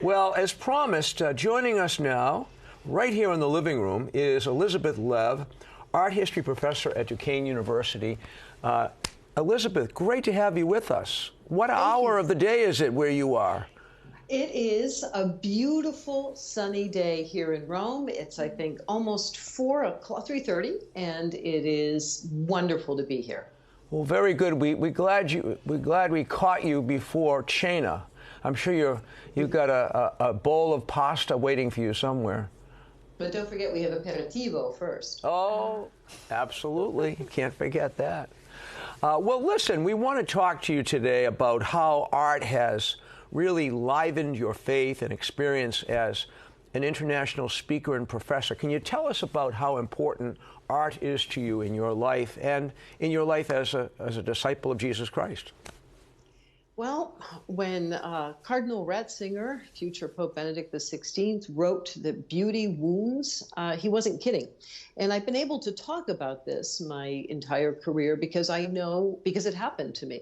Well, as promised, joining us now, right here in the living room, is Elizabeth Lev, art history professor at Duquesne University. Elizabeth, great to have you with us. What hour of the day is it where you are? It is a beautiful sunny day here in Rome. It's, I think, almost 3:30, and it is wonderful to be here. Well, very good. We're glad we caught you before Cena. I'm sure you've got a bowl of pasta waiting for you somewhere. But don't forget, we have aperitivo first. Oh, absolutely. Can't forget that. Well, listen, we want to talk to you today about how art has really livened your faith and experience as an international speaker and professor. Can you tell us about how important art is to you in your life and in your life as a disciple of Jesus Christ? Well, when Cardinal Ratzinger, future Pope Benedict XVI, wrote that beauty wounds, he wasn't kidding. And I've been able to talk about this my entire career because it happened to me.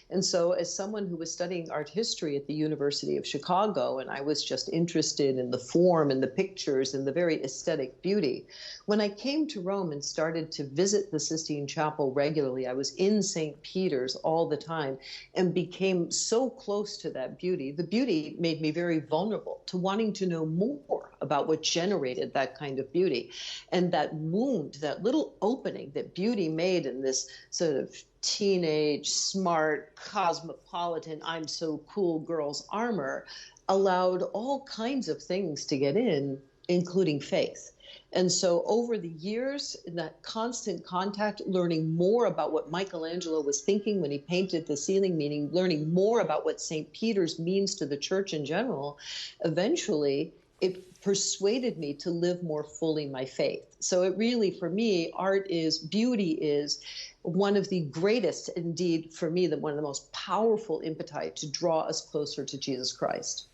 And so as someone who was studying art history at the University of Chicago, and I was just interested in the form and the pictures and the very aesthetic beauty, when I came to Rome and started to visit the Sistine Chapel regularly, I was in St. Peter's all the time and became so close to that beauty. The beauty made me very vulnerable to wanting to know more about what generated that kind of beauty. And that wound, that little opening that beauty made in this sort of teenage, smart, cosmopolitan, I'm so cool girl's armor, allowed all kinds of things to get in, including faith. And so over the years, in that constant contact, learning more about what Michelangelo was thinking when he painted the ceiling, meaning learning more about what St. Peter's means to the church in general, eventually it persuaded me to live more fully my faith. So it really, for me, beauty is one of the greatest, indeed, for me, one of the most powerful impeti to draw us closer to Jesus Christ.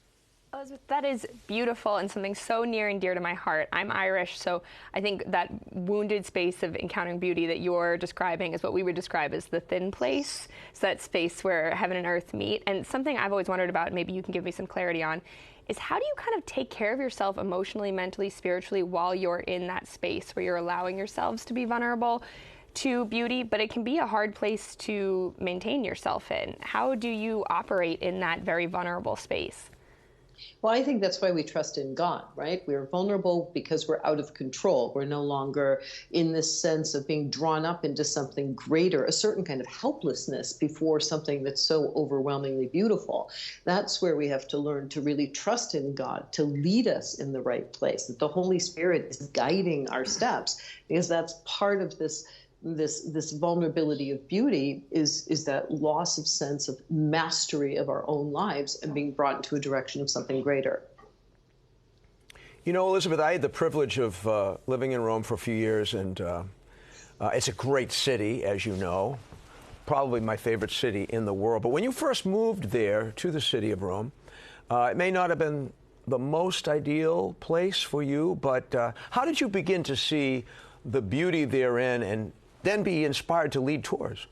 Elizabeth, that is beautiful and something so near and dear to my heart. I'm Irish, so I think that wounded space of encountering beauty that you're describing is what we would describe as the thin place. It's that space where heaven and earth meet. And something I've always wondered about, maybe you can give me some clarity on, is how do you kind of take care of yourself emotionally, mentally, spiritually while you're in that space where you're allowing yourselves to be vulnerable to beauty, but it can be a hard place to maintain yourself in. How do you operate in that very vulnerable space? Well, I think that's why we trust in God, right? We're vulnerable because we're out of control. We're no longer in this sense of being drawn up into something greater, a certain kind of helplessness before something that's so overwhelmingly beautiful. That's where we have to learn to really trust in God, to lead us in the right place, that the Holy Spirit is guiding our steps, because that's part of this vulnerability of beauty is that loss of sense of mastery of our own lives and being brought into a direction of something greater. You know, Elizabeth, I had the privilege of living in Rome for a few years, and it's a great city, as you know, probably my favorite city in the world. But when you first moved there to the city of Rome, it may not have been the most ideal place for you, but how did you begin to see the beauty therein and then be inspired to lead tours?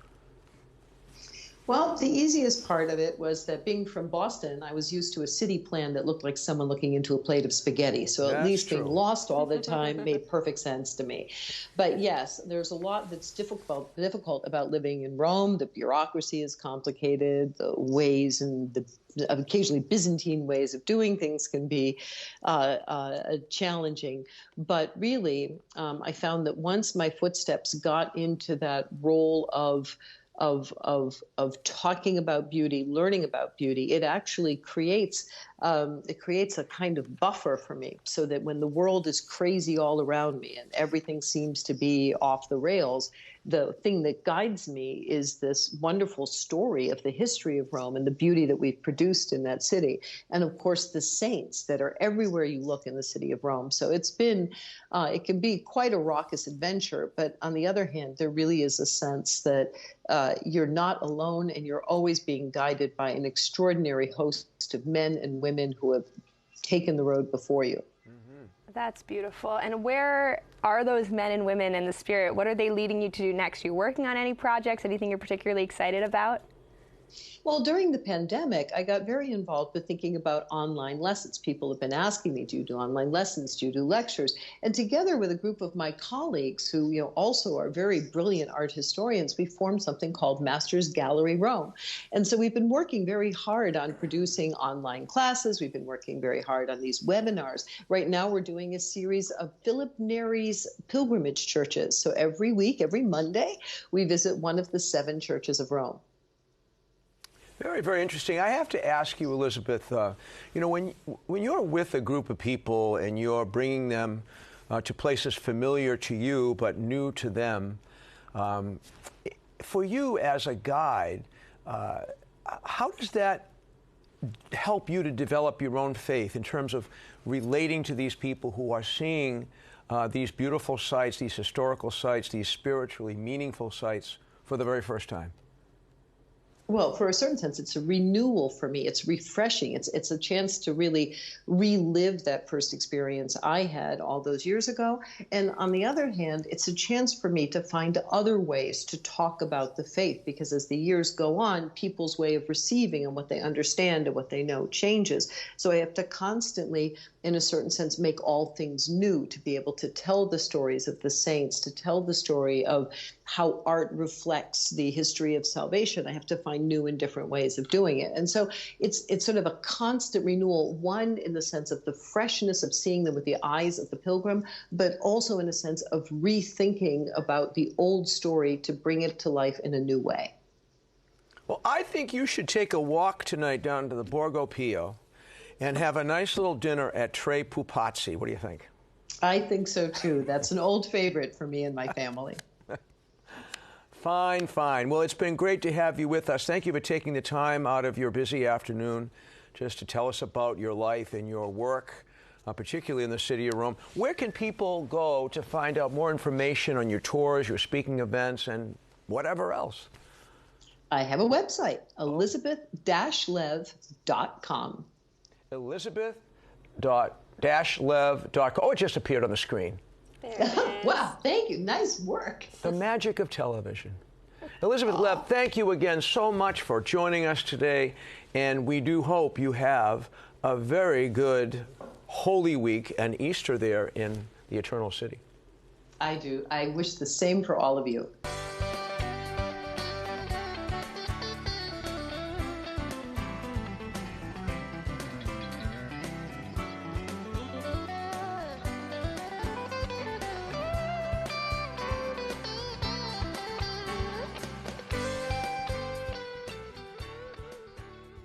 Well, the easiest part of it was that being from Boston, I was used to a city plan that looked like someone looking into a plate of spaghetti. So at least being lost all the time made perfect sense to me. But yes, there's a lot that's difficult about living in Rome. The bureaucracy is complicated. The ways and the occasionally Byzantine ways of doing things can be challenging. But really, I found that once my footsteps got into that role of talking about beauty, learning about beauty, it actually creates a kind of buffer for me, so that when the world is crazy all around me and everything seems to be off the rails, the thing that guides me is this wonderful story of the history of Rome and the beauty that we've produced in that city. And of course, the saints that are everywhere you look in the city of Rome. So it can be quite a raucous adventure. But on the other hand, there really is a sense that you're not alone, and you're always being guided by an extraordinary host of men and women who have taken the road before you. That's beautiful. And where are those men and women in the spirit? What are they leading you to do next? Are you working on any projects? Anything you're particularly excited about? Well, during the pandemic, I got very involved with thinking about online lessons. People have been asking me, do you do online lessons? Do you do lectures? And together with a group of my colleagues who, also are very brilliant art historians, we formed something called Masters Gallery Rome. And so we've been working very hard on producing online classes. We've been working very hard on these webinars. Right now, we're doing a series of Philip Neri's pilgrimage churches. So every week, every Monday, we visit one of the 7 churches of Rome. Very, very interesting. I have to ask you, Elizabeth, when you're with a group of people and you're bringing them to places familiar to you but new to them, for you as a guide, how does that help you to develop your own faith in terms of relating to these people who are seeing these beautiful sites, these historical sites, these spiritually meaningful sites for the very first time? Well, for a certain sense, it's a renewal for me. It's refreshing. It's a chance to really relive that first experience I had all those years ago. And on the other hand, it's a chance for me to find other ways to talk about the faith, because as the years go on, people's way of receiving and what they understand and what they know changes. So I have to constantly, in a certain sense, make all things new, to be able to tell the stories of the saints, to tell the story of how art reflects the history of salvation. I have to find new and different ways of doing it. And so it's sort of a constant renewal, one in the sense of the freshness of seeing them with the eyes of the pilgrim, but also in a sense of rethinking about the old story to bring it to life in a new way. Well, I think you should take a walk tonight down to the Borgo Pio and have a nice little dinner at Tre Pupazzi. What do you think? I think so, too. That's an old favorite for me and my family. Fine, fine. Well, it's been great to have you with us. Thank you for taking the time out of your busy afternoon just to tell us about your life and your work, particularly in the city of Rome. Where can people go to find out more information on your tours, your speaking events, and whatever else? I have a website, elizabeth-lev.com. Elizabeth.-lev.com. Oh, it just appeared on the screen. Wow, thank you. Nice work. The magic of television. Elizabeth Lev, thank you again so much for joining us today, and we do hope you have a very good Holy Week and Easter there in the Eternal City. I do. I wish the same for all of you.